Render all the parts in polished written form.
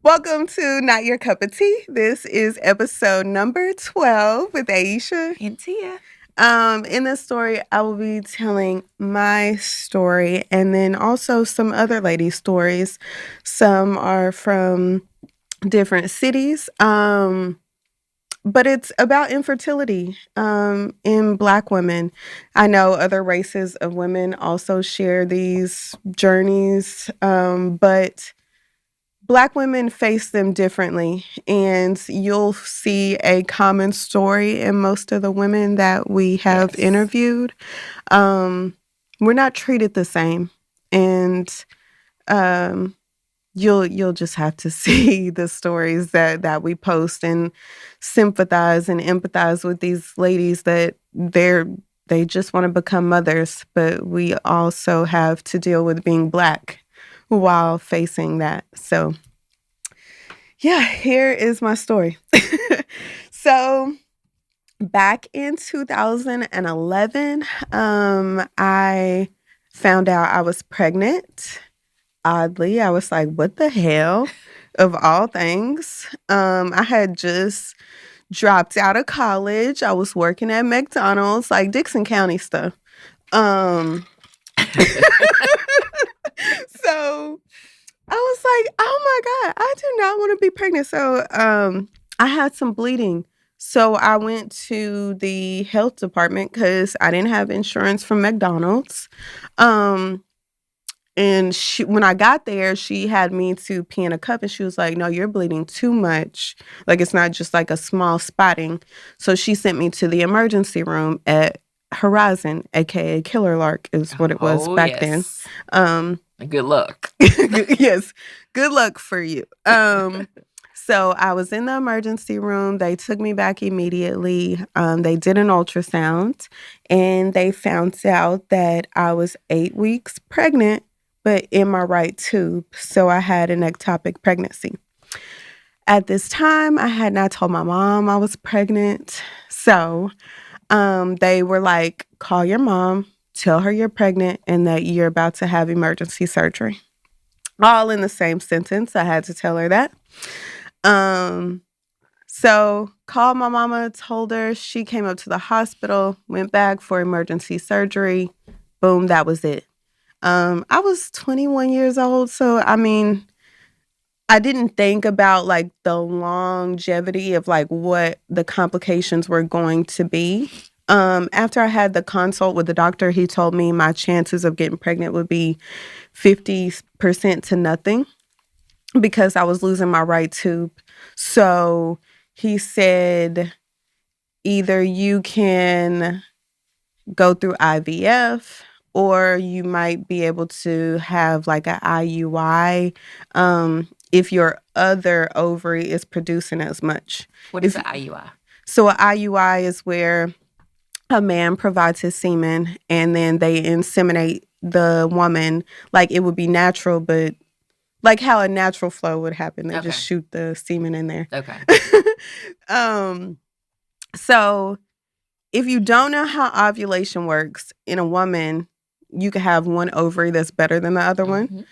Welcome to Not Your Cup of Tea. This is episode number 12 with Aeshia and Tia. In this story, I will be telling my story and then also some other ladies' stories. Some are from different cities, but it's about infertility in Black women. I know other races of women also share these journeys, but Black women face them differently, and you'll see a common story in most of the women that we have interviewed. We're not treated the same, and you'll just have to see the stories that we post and sympathize and empathize with these ladies that they just want to become mothers, but we also have to deal with being Black while facing that. So, yeah, here is my story. So, back in 2011, I found out I was pregnant. Oddly, I was like, what the hell? Of all things. I had just dropped out of college. I was working at McDonald's, like Dixon County stuff. So I was like, oh my God, I do not want to be pregnant. So I had some bleeding. So I went to the health department because I didn't have insurance from McDonald's. And when I got there, she had me to pee in a cup and she was like, no, you're bleeding too much. Like, it's not just like a small spotting. So she sent me to the emergency room at Horizon, aka Killer Lark is what it was back then. Good luck. Yes, good luck for you. So I was in the emergency room. They took me back immediately. They did an ultrasound and they found out that I was 8 weeks pregnant, but in my right tube. So I had an ectopic pregnancy. At this time, I had not told my mom I was pregnant. So they were like, call your mom, tell her you're pregnant and that you're about to have emergency surgery. All in the same sentence. I had to tell her that. So called my mama, told her. She came up to the hospital, went back for emergency surgery. Boom, that was it. I was 21 years old, so I mean, I didn't think about like the longevity of like what the complications were going to be. After I had the consult with the doctor, he told me my chances of getting pregnant would be 50% to nothing because I was losing my right tube. So he said, either you can go through IVF or you might be able to have like an IUI if your other ovary is producing as much. What is an IUI? So an IUI is where a man provides his semen and then they inseminate the woman like it would be natural, but like how a natural flow would happen. They just shoot the semen in there. Okay. So if you don't know how ovulation works in a woman, you could have one ovary that's better than the other one.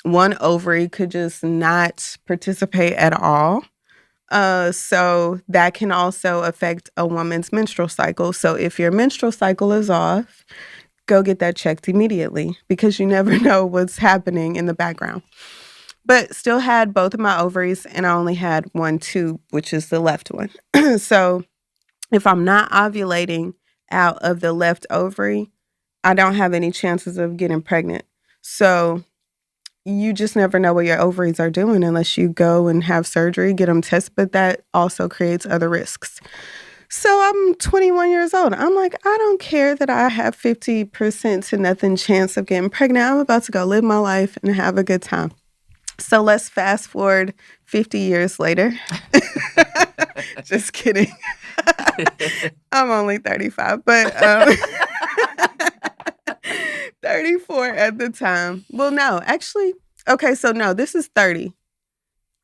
One ovary could just not participate at all. So that can also affect a woman's menstrual cycle. So if your menstrual cycle is off, go get that checked immediately because you never know what's happening in the background. But still had both of my ovaries and I only had one tube, which is the left one. So if I'm not ovulating out of the left ovary, I don't have any chances of getting pregnant. So you just never know what your ovaries are doing unless you go and have surgery, get them tested, but that also creates other risks. So I'm 21 years old. I'm like, I don't care that I have 50% to nothing chance of getting pregnant. I'm about to go live my life and have a good time. So let's fast forward 50 years later. Just kidding. I'm only 35, but 34 at the time. Well, no, actually, okay, so no, this is 30.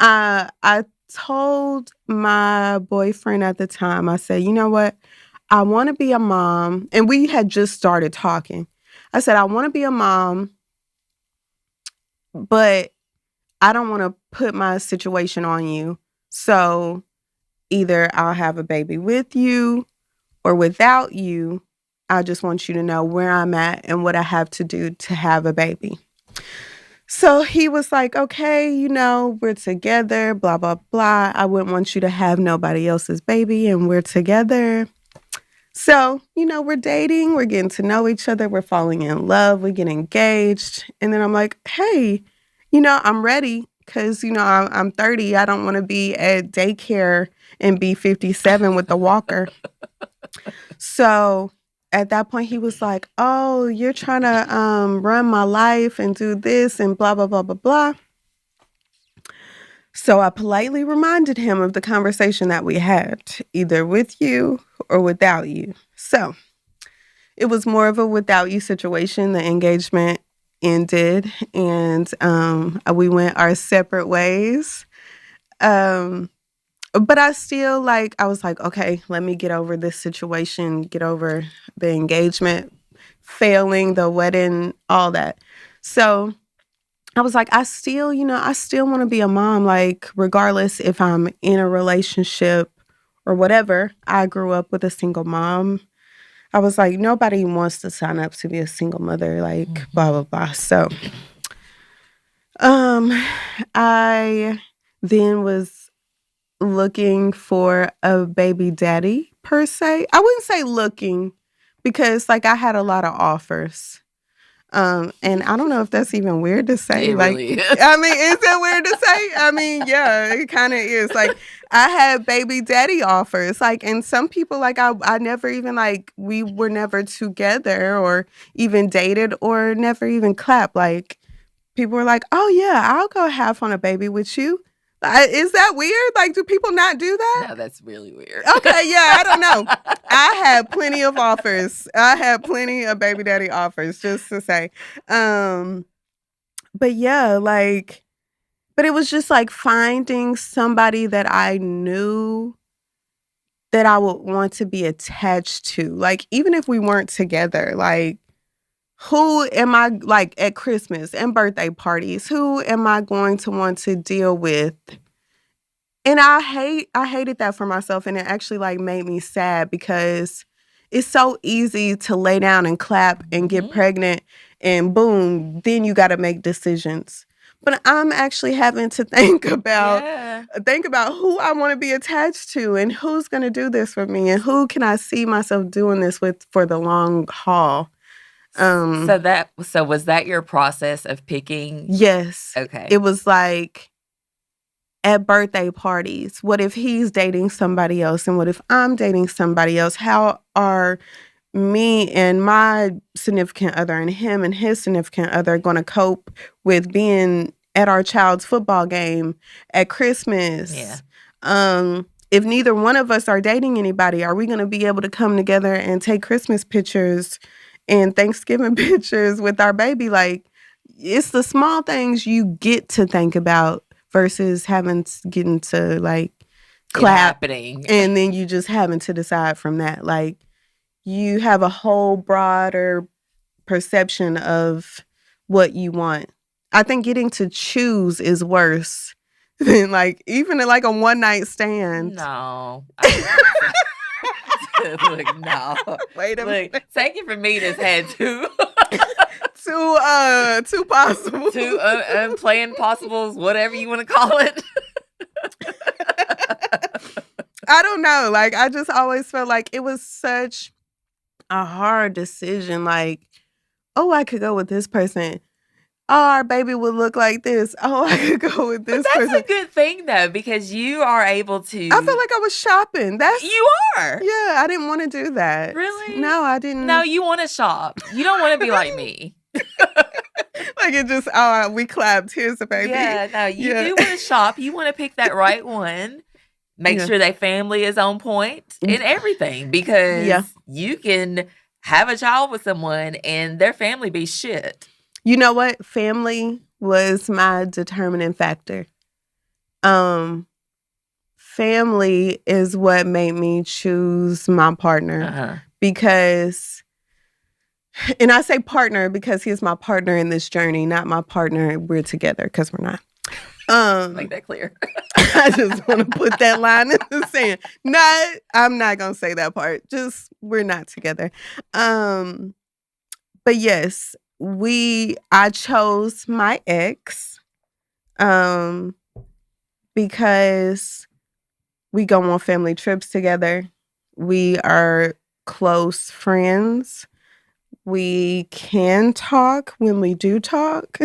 I told my boyfriend at the time, I said, you know what? I want to be a mom. And we had just started talking. I said, I want to be a mom, but I don't want to put my situation on you. So either I'll have a baby with you or without you. I just want you to know where I'm at and what I have to do to have a baby. So he was like, okay, we're together, blah, blah, blah. I wouldn't want you to have nobody else's baby, and we're together. So, we're dating, we're getting to know each other, we're falling in love, we get engaged. And then I'm like, hey, I'm ready because, I'm 30. I don't want to be at daycare and be 57 with the walker. So at that point, he was like, oh, you're trying to run my life and do this and blah, blah, blah, blah, blah. So I politely reminded him of the conversation that we had, either with you or without you. So it was more of a without you situation. The engagement ended and we went our separate ways. But I still I was like, okay, let me get over this situation, get over the engagement, failing, the wedding, all that. So I was like, I still want to be a mom, regardless if I'm in a relationship or whatever. I grew up with a single mom. I was like, nobody wants to sign up to be a single mother, blah, blah, blah. So I then was looking for a baby daddy per se. I wouldn't say looking because I had a lot of offers. And I don't know if that's even weird to say. It really is. I mean, is that weird to say? I mean, yeah, it kind of is. I had baby daddy offers. And some people, I never even, we were never together or even dated or never even clapped. People were like, oh, yeah, I'll go half on a baby with you. Is that weird? Do people not do that? No, that's really weird. Okay, yeah, I don't know. I had plenty of offers. I had plenty of baby daddy offers, just to say. But yeah, but it was just finding somebody that I knew that I would want to be attached to. Even if we weren't together, who am I, at Christmas and birthday parties, who am I going to want to deal with? And I hated that for myself, and it actually made me sad because it's so easy to lay down and clap and get pregnant and boom, then you got to make decisions. But I'm actually having to think about who I want to be attached to and who's going to do this for me and who can I see myself doing this with for the long haul. So was that your process of picking? Yes. Okay. It was at birthday parties, what if he's dating somebody else and what if I'm dating somebody else? How are me and my significant other and him and his significant other going to cope with being at our child's football game at Christmas? Yeah. If neither one of us are dating anybody, are we going to be able to come together and take Christmas pictures and Thanksgiving pictures with our baby? It's the small things you get to think about versus getting to clap and then you just having to decide from that. You have a whole broader perception of what you want. I think getting to choose is worse than even a one night stand. No. Look, no. Wait a minute. Take it from me that's had two possibles. Two unplanned possibles, whatever you want to call it. I don't know. I just always felt it was such a hard decision. Oh, I could go with this person. Oh, our baby would look like this. Oh, I could go with this person. That's a good thing, though, because you are able to... I feel like I was shopping. You are. Yeah, I didn't want to do that. Really? No, I didn't. No, you want to shop. You don't want to be like me. It just, we clapped. Here's the baby. Yeah, no, you do want to shop. You want to pick that right one. Make sure their family is on point and everything, because you can have a child with someone and their family be shit. You know what? Family was my determining factor. Family is what made me choose my partner because, and I say partner because he's my partner in this journey, not my partner. We're together because we're not. Make that clear. I just want to put that line in the sand. I'm not gonna say that part. Just we're not together. But yes, I chose my ex because we go on family trips together. We are close friends. We can talk when we do talk.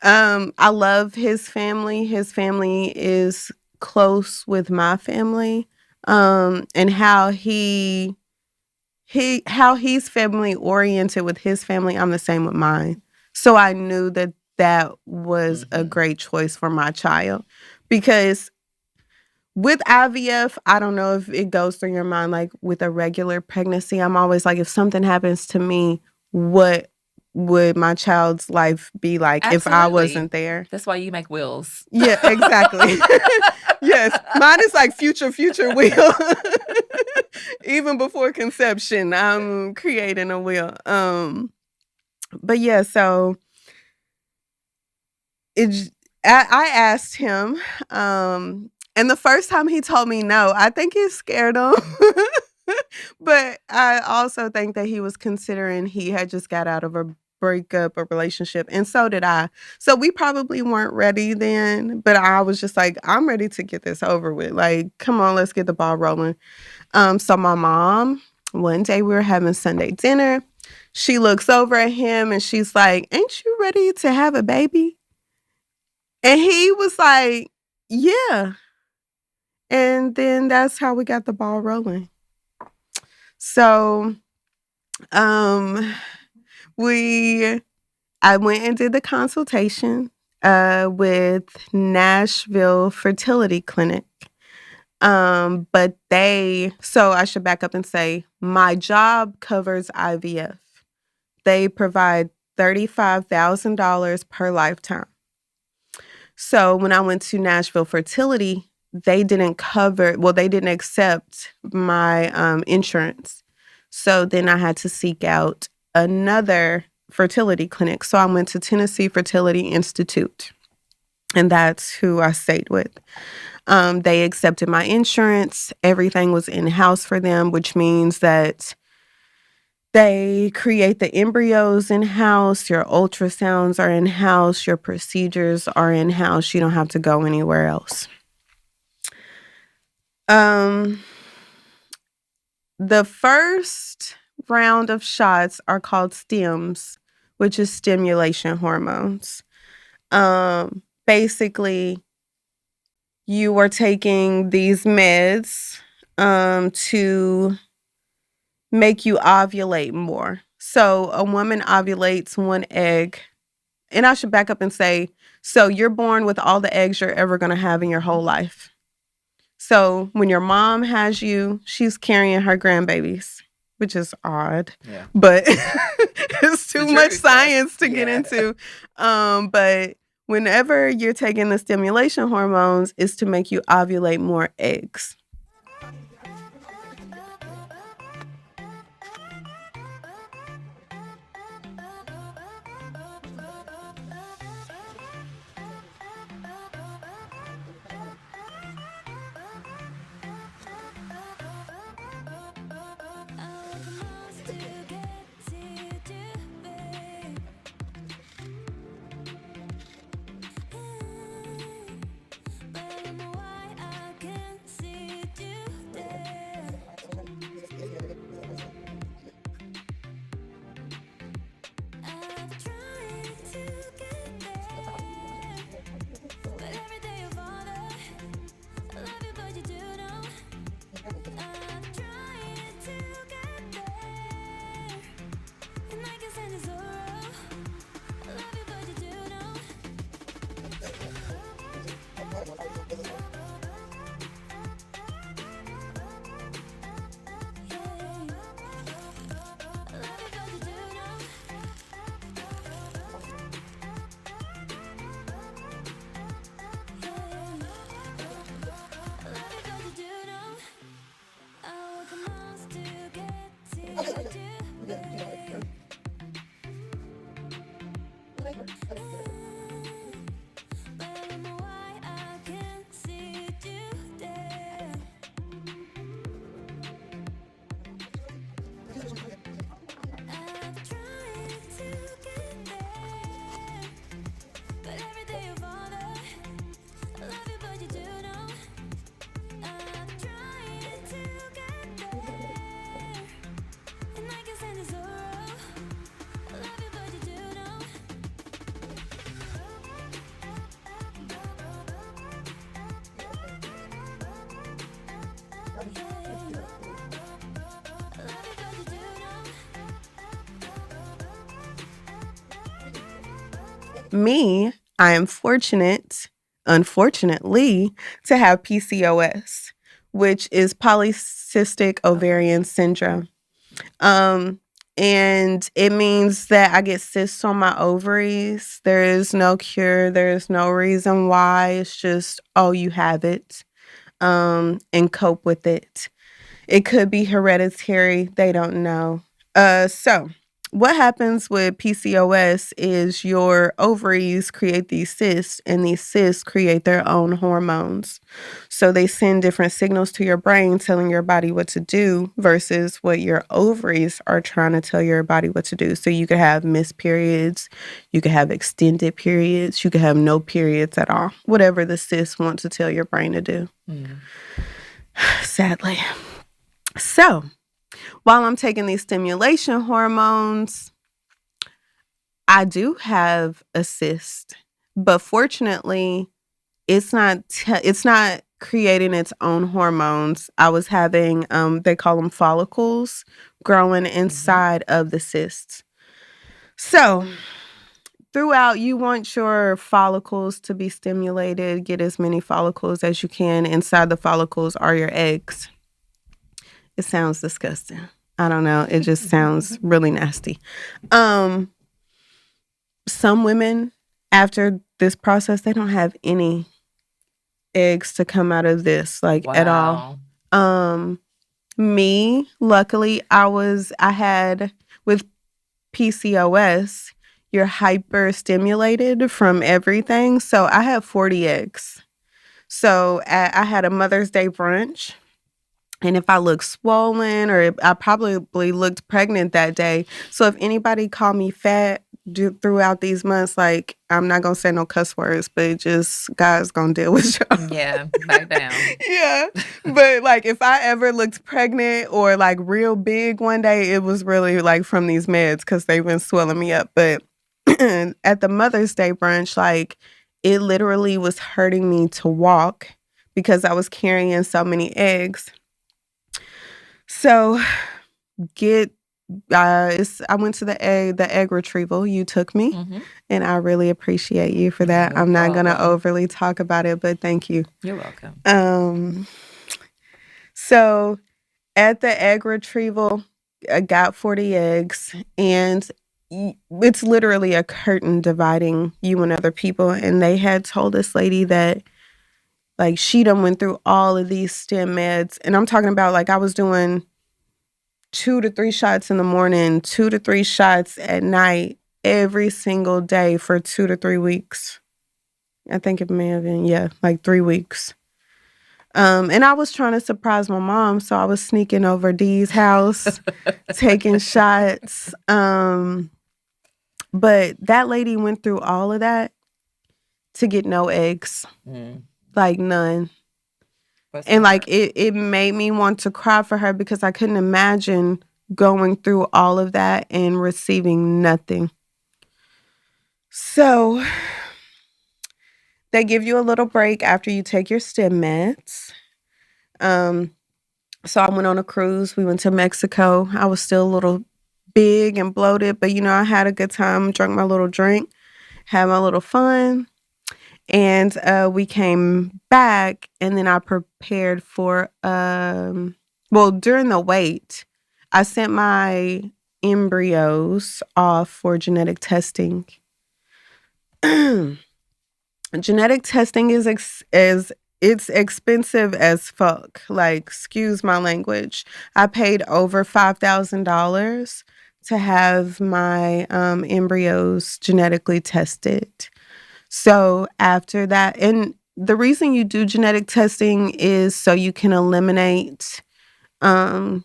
I love his family. His family is close with my family. And how he's family oriented with his family, I'm the same with mine. So I knew that was a great choice for my child. Because with IVF, I don't know if it goes through your mind like with a regular pregnancy. I'm always like, if something happens to me, what would my child's life be like if I wasn't there? That's why you make wills. Yeah, exactly. Yes, mine is like future will. Even before conception, I'm creating a will. But yeah, so I asked him, and the first time he told me no, I think it scared him. But I also think that he was considering he had just got out of a breakup, a relationship, and so did I. So we probably weren't ready then, but I was just like, I'm ready to get this over with. Like, come on, let's get the ball rolling. So my mom, one day we were having Sunday dinner. She looks over at him and she's like, "Ain't you ready to have a baby?" And he was like, "Yeah." And then that's how we got the ball rolling. So, I went and did the consultation with Nashville Fertility Clinic. So I should back up and say my job covers IVF. They provide $35,000 per lifetime. So when I went to Nashville Fertility, they didn't accept my insurance. So then I had to seek out another fertility clinic. So I went to Tennessee Fertility Institute, and that's who I stayed with. They accepted my insurance. Everything was in-house for them, which means that they create the embryos in-house, your ultrasounds are in-house, your procedures are in-house. You don't have to go anywhere else. The first round of shots are called STIMs, which is stimulation hormones. Basically, you are taking these meds to make you ovulate more. So a woman ovulates one egg. And I should back up and say, so you're born with all the eggs you're ever going to have in your whole life. So when your mom has you, she's carrying her grandbabies, which is odd. Yeah. But it's too much science to get into. But whenever you're taking the stimulation hormones, it's to make you ovulate more eggs. Me, I am unfortunately, to have PCOS, which is polycystic ovarian syndrome. And it means that I get cysts on my ovaries. There is no cure. There is no reason why. It's just, oh, you have it. And cope with it. It could be hereditary. They don't know. So what happens with PCOS is your ovaries create these cysts, and these cysts create their own hormones. So they send different signals to your brain telling your body what to do versus what your ovaries are trying to tell your body what to do. So you could have missed periods, you could have extended periods, you could have no periods at all, whatever the cysts want to tell your brain to do. Sadly. So while I'm taking these stimulation hormones, I do have a cyst, but fortunately, it's not creating its own hormones. I was having they call them follicles growing inside of the cysts. So throughout, you want your follicles to be stimulated. Get as many follicles as you can. Inside the follicles are your eggs. It sounds disgusting. I don't know. It just sounds really nasty. Some women, after this process, they don't have any eggs to come out of this, at all. Me, luckily, I had with PCOS, you're hyper stimulated from everything. So I had 40 eggs. So I had a Mother's Day brunch. And if I looked swollen, or I probably looked pregnant that day. So if anybody called me fat throughout these months, I'm not going to say no cuss words, but just God's going to deal with y'all. Yeah, back down. Yeah. But if I ever looked pregnant or real big one day, it was really from these meds because they've been swelling me up. But at the Mother's Day brunch, it literally was hurting me to walk because I was carrying so many eggs. So I went to the egg retrieval. You took me, and I really appreciate you for that. I'm not going to overly talk about it, but thank you. You're welcome. So at the egg retrieval, I got 40 eggs, and it's literally a curtain dividing you and other people. And they had told this lady that she done went through all of these stem meds. And I'm talking about I was doing 2 to 3 shots in the morning, 2 to 3 shots at night, every single day for 2 to 3 weeks. I think it may have been, 3 weeks. And I was trying to surprise my mom, so I was sneaking over Dee's house, taking shots. But that lady went through all of that to get no eggs. None. And it made me want to cry for her because I couldn't imagine going through all of that and receiving nothing. So they give you a little break after you take your stem meds. So I went on a cruise. We went to Mexico. I was still a little big and bloated, but I had a good time, drank my little drink, had my little fun. And we came back, and then I prepared for, during the wait, I sent my embryos off for genetic testing. Genetic testing is it's expensive as fuck. Excuse my language. I paid over $5,000 to have my embryos genetically tested. So after that, and the reason you do genetic testing is so you can eliminate, I'm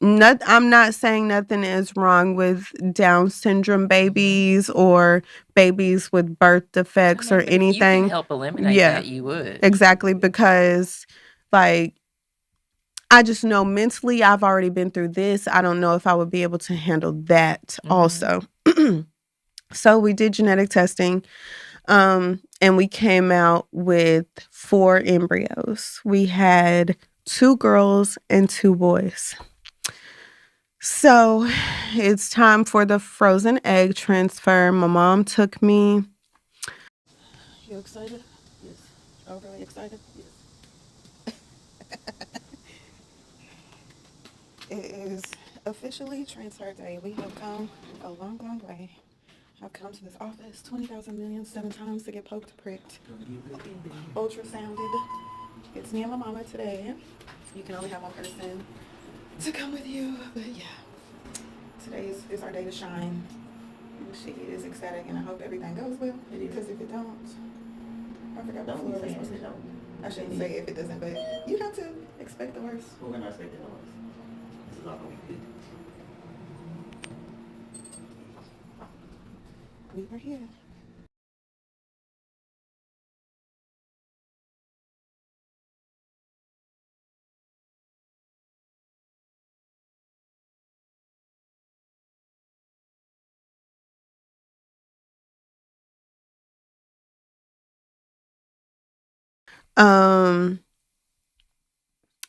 not saying nothing is wrong with Down syndrome babies or babies with birth defects or anything. If you can help eliminate that, you would. Exactly, because I just know mentally I've already been through this. I don't know if I would be able to handle that also. So we did genetic testing, and we came out with 4 embryos. We had 2 girls and 2 boys. So it's time for the frozen egg transfer. My mom took me. You excited? Yes. Overly excited? Yes. It is officially transfer day. We have come a long, long way. I've come to this office 20,000 million 7 times to get poked, pricked, ultrasounded. It's me and my mama today. You can only have one person to come with you, but yeah, today is our day to shine. She is ecstatic, and I hope everything goes well. Because if it don't, I forgot what floor it was. I shouldn't say if it doesn't, but you have to expect the worst. Well, we're not expecting the worst. This is all going to be good. We are here.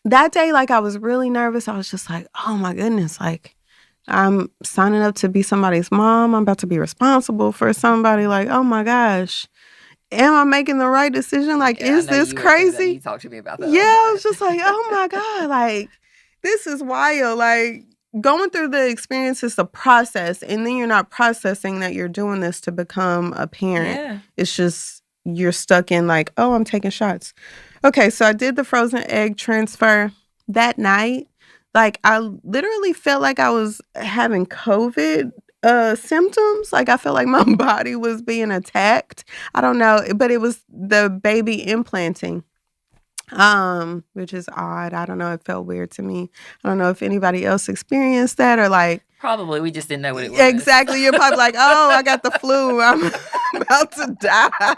That day, like, I was really nervous. I was just like, oh my goodness, like, I'm signing up to be somebody's mom. I'm about to be responsible for somebody. Like, oh my gosh, am I making the right decision? Like, Yeah, is this crazy? You talked to me about that. Yeah, I was just like, oh my God, like, this is wild. Like, going through the experience is a process, and then you're not processing that you're doing this to become a parent. Yeah. It's just, you're stuck in like, oh, I'm taking shots. Okay, so I did the frozen egg transfer that night. Like, I literally felt like I was having COVID symptoms. Like, I felt like my body was being attacked. I don't know, but it was the baby implanting. Which is odd. I don't know. It felt weird to me. I don't know if anybody else experienced that or like. Probably. We just didn't know what it was. Exactly. You're probably like, oh, I got the flu. I'm about to die.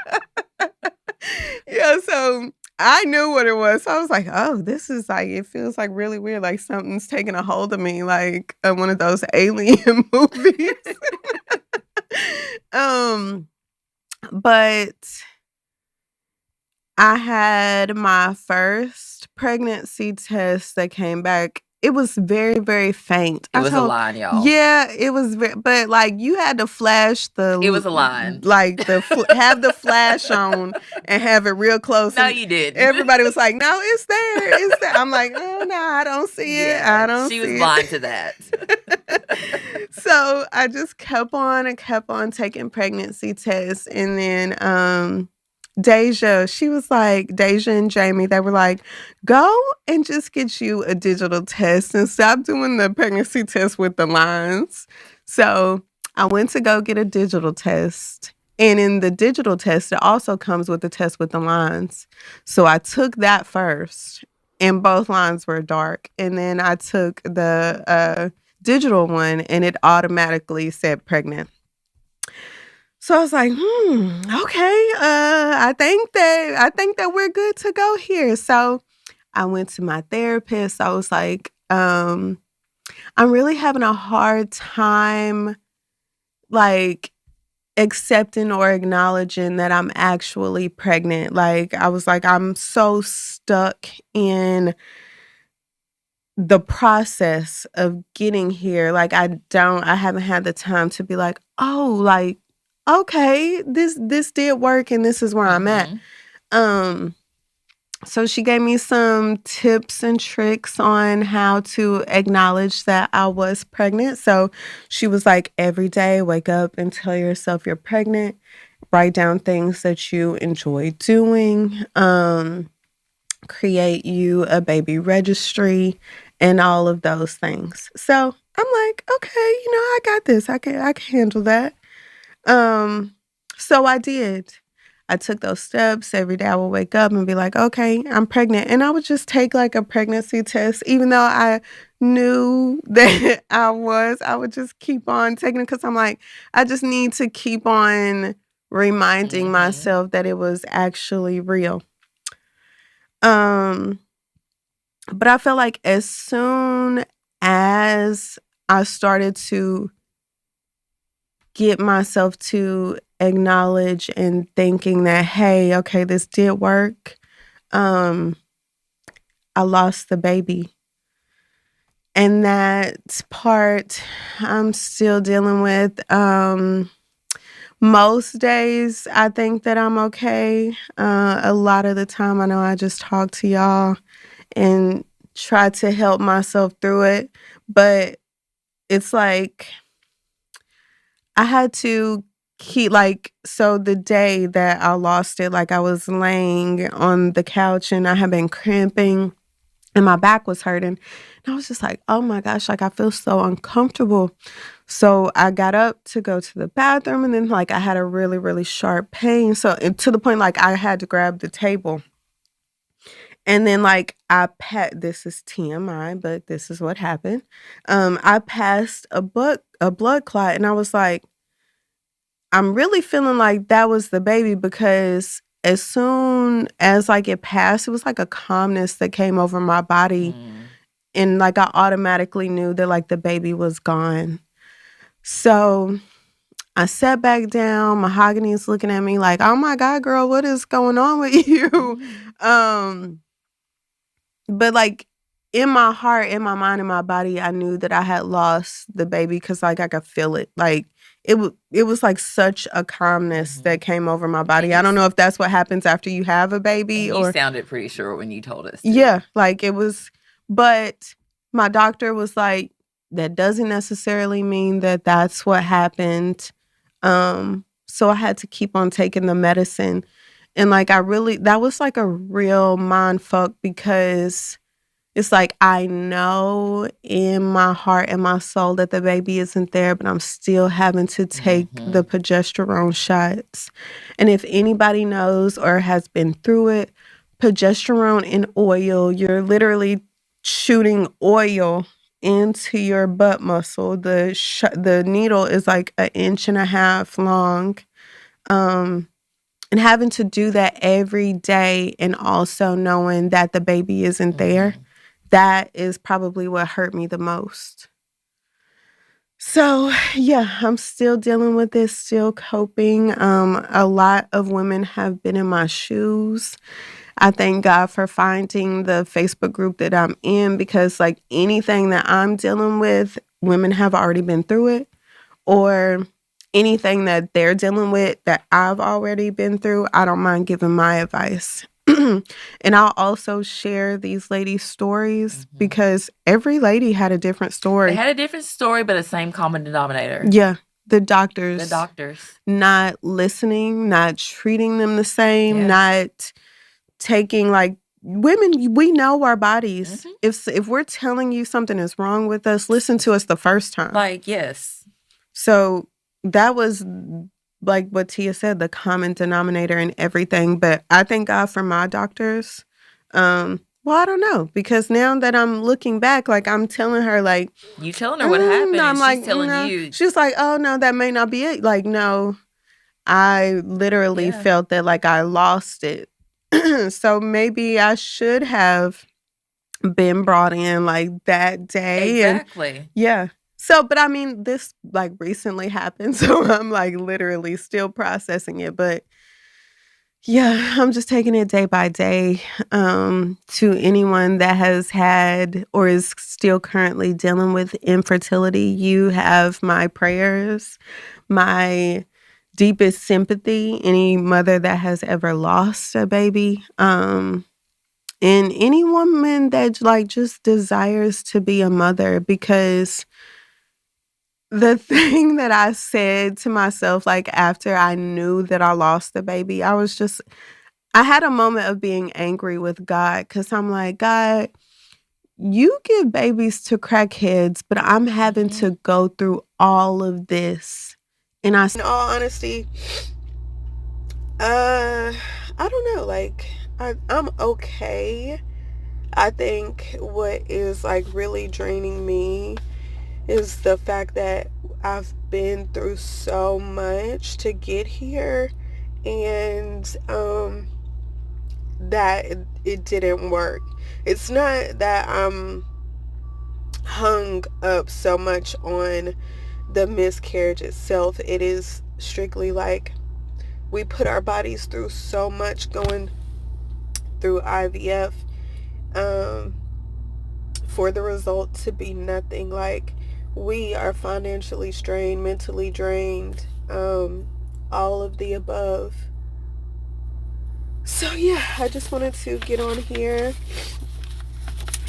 Yeah, so I knew what it was. So I was like, oh, this is like, it feels like really weird. Like something's taking a hold of me, like one of those alien movies. But I had my first pregnancy test that came back. It was very, very faint. It was a line, y'all. Yeah, it was, but like you had to flash the. It was a line. Like have the flash on and have it real close. No, you did. Everybody was like, "No, it's there, it's there." I'm like, "Oh no, I don't see it. Yeah, I don't." She was blind to that. So I just kept on taking pregnancy tests, and then Deja, she was like, Deja and Jamie, they were like, go and just get you a digital test and stop doing the pregnancy test with the lines. So I went to go get a digital test. And in the digital test, it also comes with the test with the lines. So I took that first, and both lines were dark. And then I took the digital one, and it automatically said pregnant. So I was like, okay, I think that we're good to go here. So I went to my therapist. I was like, I'm really having a hard time, like, accepting or acknowledging that I'm actually pregnant. Like, I was like, I'm so stuck in the process of getting here. Like, I haven't had the time to be like, oh, like, okay, this did work and this is where I'm at. So she gave me some tips and tricks on how to acknowledge that I was pregnant. So she was like, every day, wake up and tell yourself you're pregnant. Write down things that you enjoy doing. Create you a baby registry and all of those things. So I'm like, okay, I got this. I can handle that. So I did. I took those steps. Every day I would wake up and be like, okay, I'm pregnant. And I would just take like a pregnancy test, even though I knew that I would just keep on taking it because I'm like, I just need to keep on reminding myself that it was actually real. But I felt like as soon as I started to get myself to acknowledge and thinking that, hey, okay, this did work, I lost the baby. And that part I'm still dealing with. Most days I think that I'm okay. A lot of the time I know I just talk to y'all and try to help myself through it. But it's like I had to keep so the day that I lost it, I was laying on the couch and I had been cramping and my back was hurting. And I was just like, oh my gosh, I feel so uncomfortable. So I got up to go to the bathroom and then I had a really, really sharp pain. So to the point I had to grab the table. And then this is TMI, but this is what happened. I passed a blood clot and I was like, I'm really feeling like that was the baby because as soon as it passed, it was like a calmness that came over my body. And I automatically knew that the baby was gone. So I sat back down. Mahogany's looking at me like, oh my God, girl, what is going on with you? But in my heart, in my mind, in my body, I knew that I had lost the baby because I could feel it. It was such a calmness that came over my body. I don't know if that's what happens after you have a baby. And you sounded pretty sure when you told us. Yeah, it was. But my doctor was like, that doesn't necessarily mean that that's what happened. So I had to keep on taking the medicine. And that was a real mind fuck because it's I know in my heart and my soul that the baby isn't there, but I'm still having to take the progesterone shots. And if anybody knows or has been through it, progesterone in oil, you're literally shooting oil into your butt muscle. The needle is 1.5 inches long. And having to do that every day and also knowing that the baby isn't there, that is probably what hurt me the most. So, yeah, I'm still dealing with this, still coping. A lot of women have been in my shoes. I thank God for finding the Facebook group that I'm in because anything that I'm dealing with, women have already been through it, or anything that they're dealing with that I've already been through, I don't mind giving my advice. And I'll also share these ladies' stories because every lady had a different story. They had a different story, but the same common denominator. Yeah. The doctors. Not listening, not treating them the same, not taking women, we know our bodies. If we're telling you something is wrong with us, listen to us the first time. Yes. So that was what Tia said, the common denominator in everything. But I thank God for my doctors. Well, I don't know, because now that I'm looking back, I'm telling her, you telling her what happened, I'm and she's telling you. She's like, oh, no, that may not be it. No, I literally felt that, I lost it. So maybe I should have been brought in, that day. Exactly. And, yeah. So, but I mean, this, recently happened, so I'm, literally still processing it. But yeah, I'm just taking it day by day. To anyone that has had or is still currently dealing with infertility, you have my prayers, my deepest sympathy. Any mother that has ever lost a baby, and any woman that just desires to be a mother, because the thing that I said to myself, after I knew that I lost the baby, I had a moment of being angry with God, because I'm like, God, you give babies to crackheads, but I'm having to go through all of this. And in all honesty, I don't know, I'm okay. I think what is really draining me is the fact that I've been through so much to get here, and that it didn't work. It's not that I'm hung up so much on the miscarriage itself. It is strictly we put our bodies through so much going through IVF, for the result to be nothing. Like, we are financially strained, mentally drained, all of the above. So yeah, I just wanted to get on here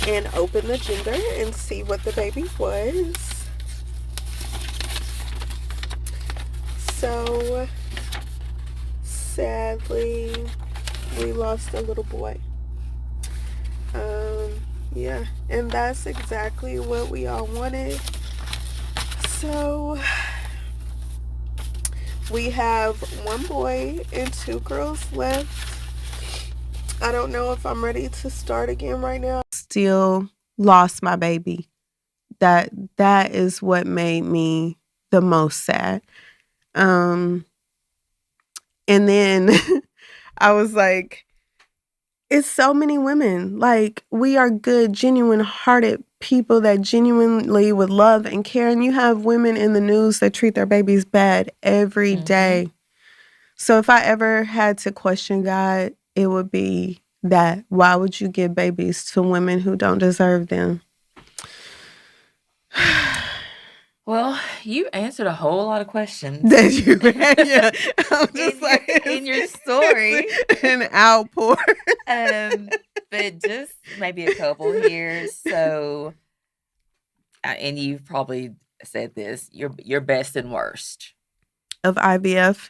and open the gender and see what the baby was. So sadly, we lost a little boy. Yeah, and that's exactly what we all wanted. So we have one boy and 2 girls left. I don't know if I'm ready to start again right now. Still lost my baby. That is what made me the most sad. And then I was like, it's so many women. Like, we are good, genuine-hearted people that genuinely would love and care. And you have women in the news that treat their babies bad every day. So if I ever had to question God, it would be that. Why would you give babies to women who don't deserve them? Well, you answered a whole lot of questions. That you, yeah. I'm just in your story. An outpour. But just maybe a couple here. So, and you've probably said this, your best and worst of IVF.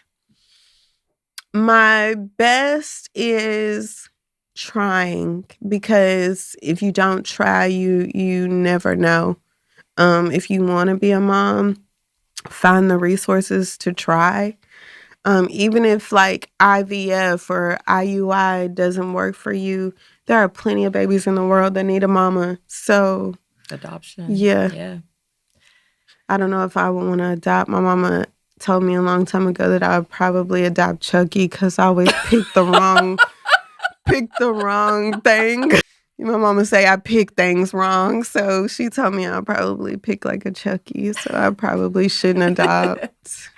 My best is trying, because if you don't try, you never know. If you want to be a mom, find the resources to try. Even if like IVF or IUI doesn't work for you, there are plenty of babies in the world that need a mama. So adoption. Yeah. I don't know if I would want to adopt. My mama told me a long time ago that I would probably adopt Chucky because I always pick the wrong thing. My mama say I pick things wrong, so she told me I'll probably pick like a Chucky, so I probably shouldn't adopt.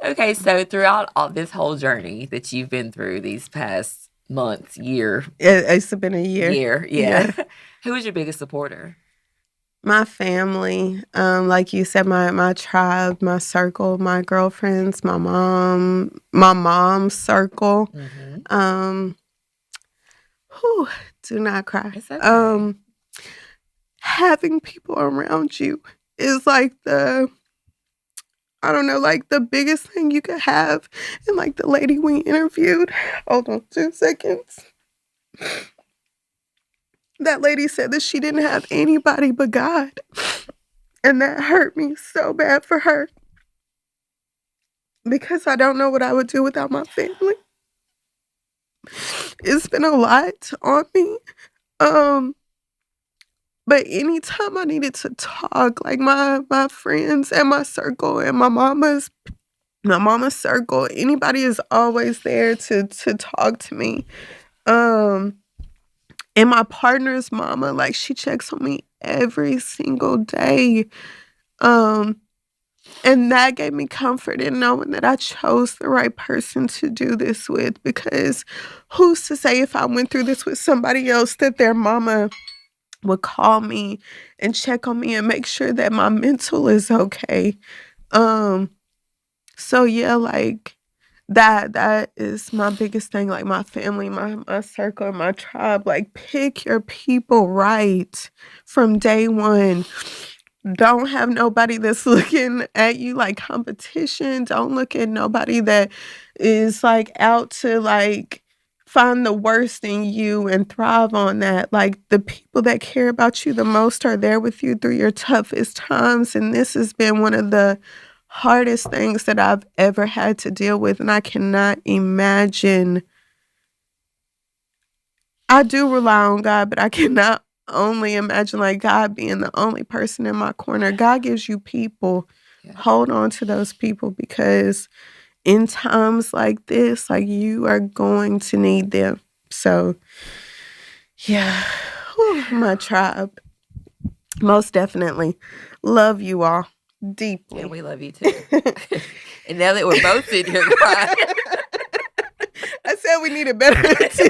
Okay, so throughout all this whole journey that you've been through these past months, year. It's been a year. Yeah. Who was your biggest supporter? My family. Like you said, my tribe, my circle, my girlfriends, my mom's circle. Do not cry. It's okay. Having people around you is like the biggest thing you could have. And like the lady we interviewed, hold on 2 seconds. That lady said that she didn't have anybody but God. And that hurt me so bad for her. Because I don't know what I would do without my family. It's been a lot on me. But anytime I needed to talk, like my friends and my circle and my mama's circle, anybody is always there to talk to me. And my partner's mama, like, she checks on me every single day. And that gave me comfort in knowing that I chose the right person to do this with, because who's to say if I went through this with somebody else that their mama would call me and check on me and make sure that my mental is okay. So yeah, like that is my biggest thing, like my family, my circle, my tribe. Like, pick your people right from day one. Don't have nobody that's looking at you like competition. Don't look at nobody that is like out to like find the worst in you and thrive on that. Like, the people that care about you the most are there with you through your toughest times. And this has been one of the hardest things that I've ever had to deal with. And I cannot imagine. I do rely on God, but I cannot only imagine like God being the only person in my corner. God gives you people. Yeah. Hold on to those people, because in times like this, like, you are going to need them. So yeah, my tribe, most definitely. Love you all deeply. Yeah, we love you too. And now that we're both sitting here crying, I said we need a better tissue.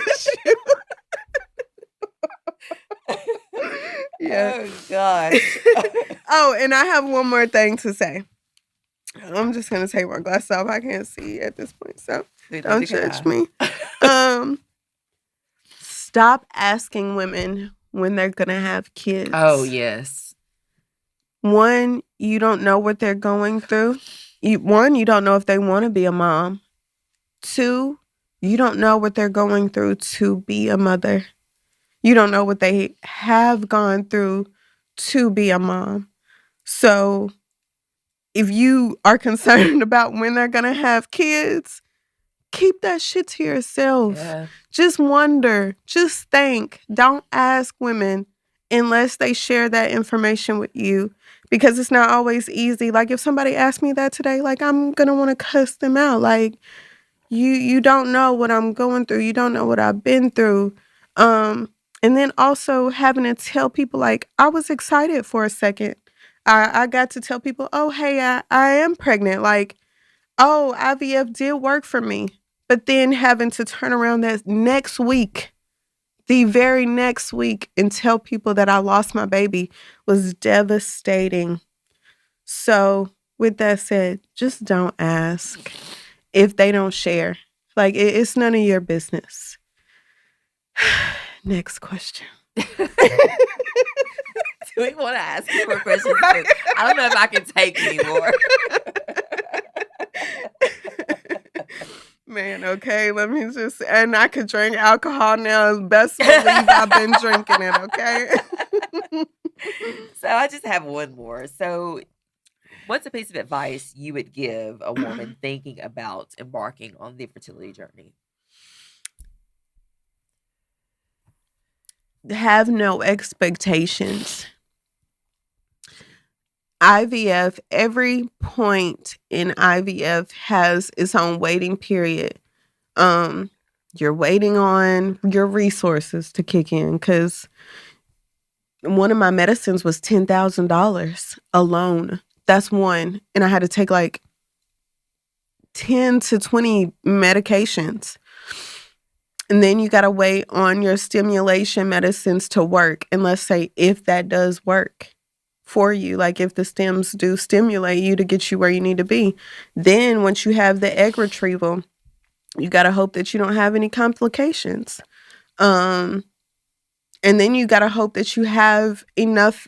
Yeah. Oh, gosh. Oh, and I have one more thing to say. I'm just going to take my glasses off. I can't see at this point, so don't judge me. Stop asking women when they're going to have kids. Oh, yes. One, you don't know what they're going through. You don't know if they want to be a mom. Two, you don't know what they're going through to be a mother. You don't know what they have gone through to be a mom. So if you are concerned about when they're going to have kids, keep that shit to yourself. Yeah. Just wonder. Just think. Don't ask women unless they share that information with you, because it's not always easy. Like, if somebody asked me that today, like, I'm going to want to cuss them out. Like, you don't know what I'm going through. You don't know what I've been through. And then also having to tell people, like, I was excited for a second. I got to tell people, oh, hey, I am pregnant. Like, oh, IVF did work for me. But then having to turn around that next week, the very next week, and tell people that I lost my baby was devastating. So with that said, just don't ask if they don't share. Like, it's none of your business. Next question. Do we want to ask you more questions? Right. I don't know if I can take anymore. Man, okay, let me just, and I could drink alcohol now. Best believe I've been drinking it, okay? So I just have one more. So what's a piece of advice you would give a woman thinking about embarking on the fertility journey? Have no expectations. IVF, every point in IVF has its own waiting period. You're waiting on your resources to kick in, because one of my medicines was $10,000 alone. That's one. And I had to take like 10 to 20 medications. And then you got to wait on your stimulation medicines to work. And let's say if that does work for you, like if the stems do stimulate you to get you where you need to be, then once you have the egg retrieval, you got to hope that you don't have any complications. And then you got to hope that you have enough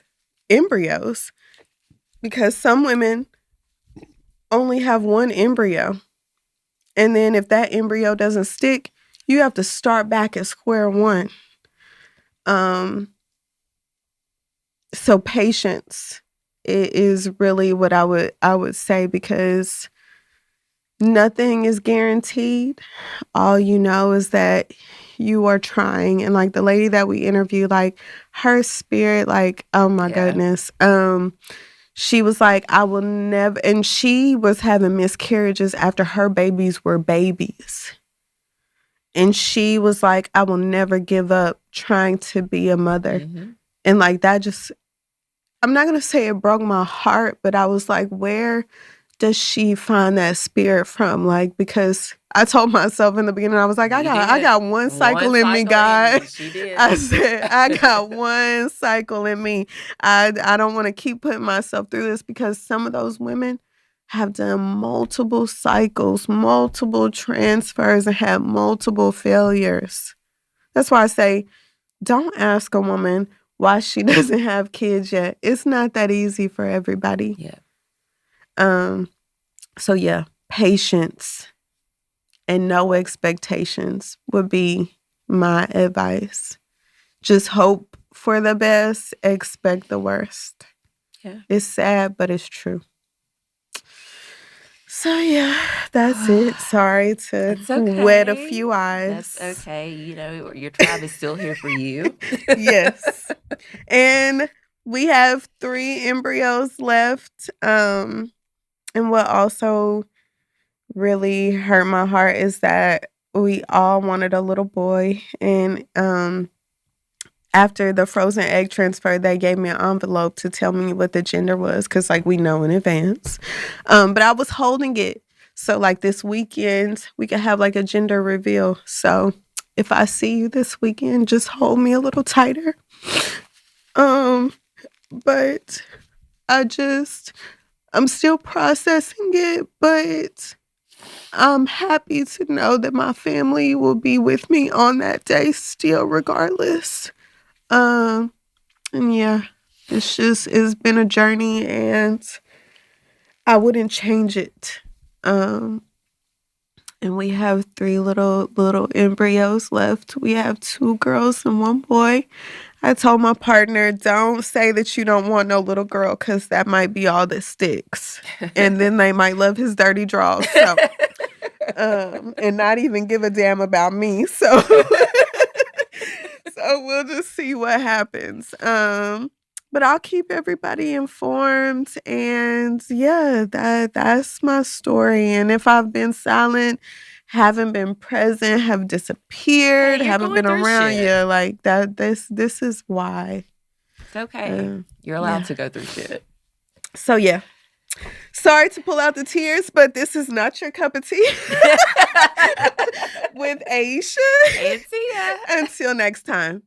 embryos, because some women only have one embryo. And then if that embryo doesn't stick, you have to start back at square one. So patience is really what I would say, because nothing is guaranteed. All you know is that you are trying. And like the lady that we interviewed, like her spirit, like, oh my goodness. She was like, I will never, and she was having miscarriages after her babies were babies. And she was like, I will never give up trying to be a mother. Mm-hmm. And like that just, I'm not going to say it broke my heart, but I was like, where does she find that spirit from? Like, because I told myself in the beginning, I was like, I got one cycle in me, God. She did. I said, I got one cycle in me. I don't want to keep putting myself through this, because some of those women have done multiple cycles, multiple transfers, and had multiple failures. That's why I say, don't ask a woman why she doesn't have kids yet. It's not that easy for everybody. Yeah. So yeah, patience and no expectations would be my advice. Just hope for the best, expect the worst. Yeah. It's sad, but it's true. So yeah, that's it. Sorry to wet a few eyes. That's okay. You know, your tribe is still here for you. Yes. And we have 3 embryos left. And what also really hurt my heart is that we all wanted a little boy. And after the frozen egg transfer, they gave me an envelope to tell me what the gender was, because like we know in advance. But I was holding it. So like this weekend, we could have like a gender reveal. So if I see you this weekend, just hold me a little tighter. But I'm still processing it, but I'm happy to know that my family will be with me on that day still, regardless. And yeah, it's been a journey, and I wouldn't change it. And we have 3 little embryos left. We have 2 girls and 1 boy. I told my partner, don't say that you don't want no little girl, because that might be all that sticks. And then they might love his dirty draws. So, and not even give a damn about me. So, so we'll just see what happens. But I'll keep everybody informed. And yeah, that's my story. And if I've been silent, haven't been present, have disappeared, haven't been around, like that, this is why. It's okay. You're allowed to go through shit. So yeah. Sorry to pull out the tears, but this is not your cup of tea. With Aeshia. And Tia. Until next time.